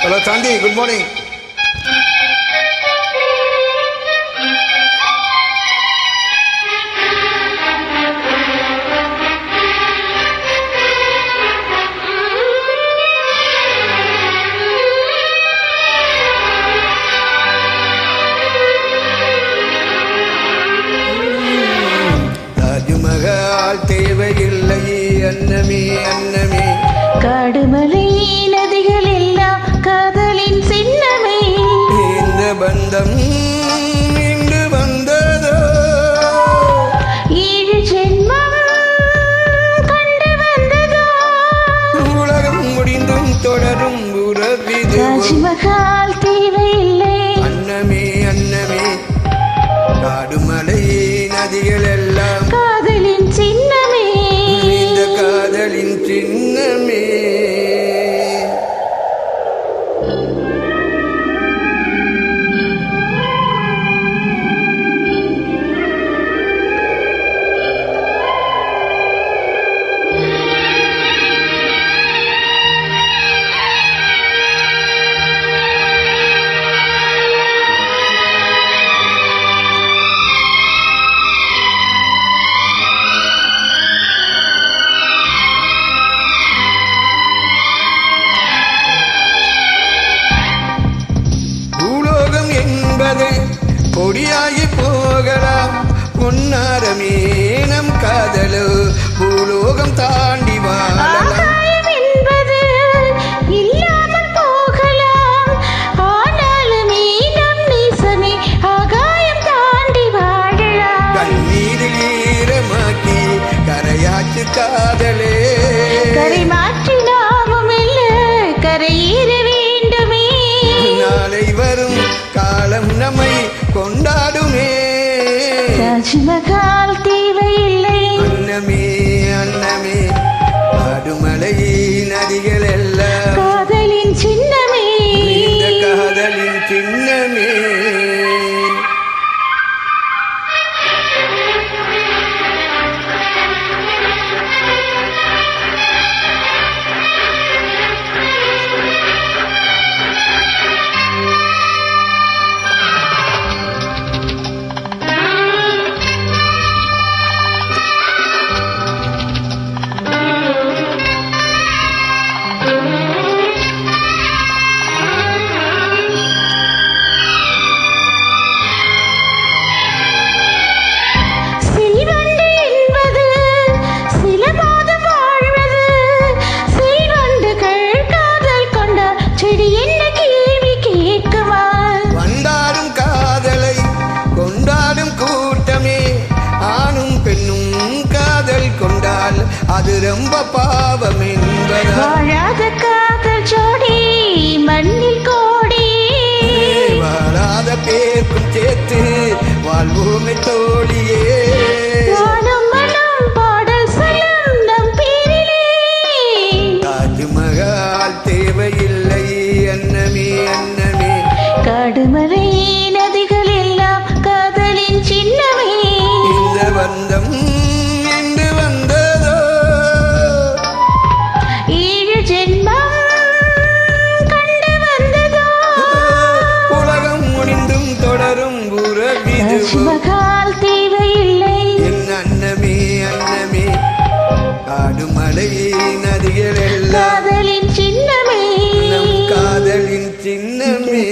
Hello, Chandi. Good morning. Taj Mahal தேவையில்லை அன்னமே அன்னமே, காடுமலை நதிகள் எல்லாம் காதலின் சின்னமே. இந்த பந்தம் இன்று வந்ததோ, 7 ஜென்மம் கண்டு வந்ததோ, உலகம் முடிந்தும் தொடரும் உறவிது. தாஜ்மஹால் தேவையில்லை அன்னமே அன்னமே, காடுமலை நதிகள் எல்லாம் காதலின் சின்னமே. இந்த காதலின் சின்னமே. பூலோகம் என்பது பொடியாகி போகலாம், பொன்னாரமே நம் காதலோ பூலோகம் தாண்டி வாழலாம். ஆகாயம் என்பது இல்லாமல் போகலாம், ஆனாலுமே நம் நேசமே ஆகாயம் தாண்டி வாழலாம். கண்ணீரில் ஈரமாக்கி கரையாற்று காதலே, கரை மாற்றினாவும் இல்ல கரையேற வேண்டுமே. நாளை வரும் காலம் நம்மை கொண்டாடுமே. தாஜ்மஹால் தேவையில்லை அன்னமே அன்னமே, காடுமலை நதிகள் எல்லாம் காதலின் சின்னமே. இந்த காதலின் சின்னமே. செல்வண்டு என்பது சில மாதம் வாழ்வது, செல்வண்டுகள் காதல் கொண்ட செடி என்ன கேள்வி கேட்குமா? வந்தாடும் காதலை கொண்டாடும் கூட்டமே, ஆணும் பெண்ணும் காதல் கொண்டால் அது ரொம்ப பாவம் என்பதா? வாழாத காதல் ஜோடி மண்ணில் கோடி, வாழாத பேருக்கும் சேர்த்து வாழ்வோமே தோழியே. வானம் மனம் பாடல் சொல்லும் நம் பேரிலே. தாஜ்மஹால் தேவையில்லை அன்னமே அன்னமே, காடுமலை நதிகள் எல்லாம் காதலின் சின்னமே. இந்த பந்தம் இன்று வந்ததோ, 7 ஜென்மம் கண்டு வந்ததோ, உலகம் முடிந்தும் தொடரும் உறவிது. தாஜ்மஹால் தேவையில்லை என் அன்னமே அன்னமே, காடுமலை நதிகள் எல்லாம் காதலின் சின்னமே. நம் காதலின் சின்னமே.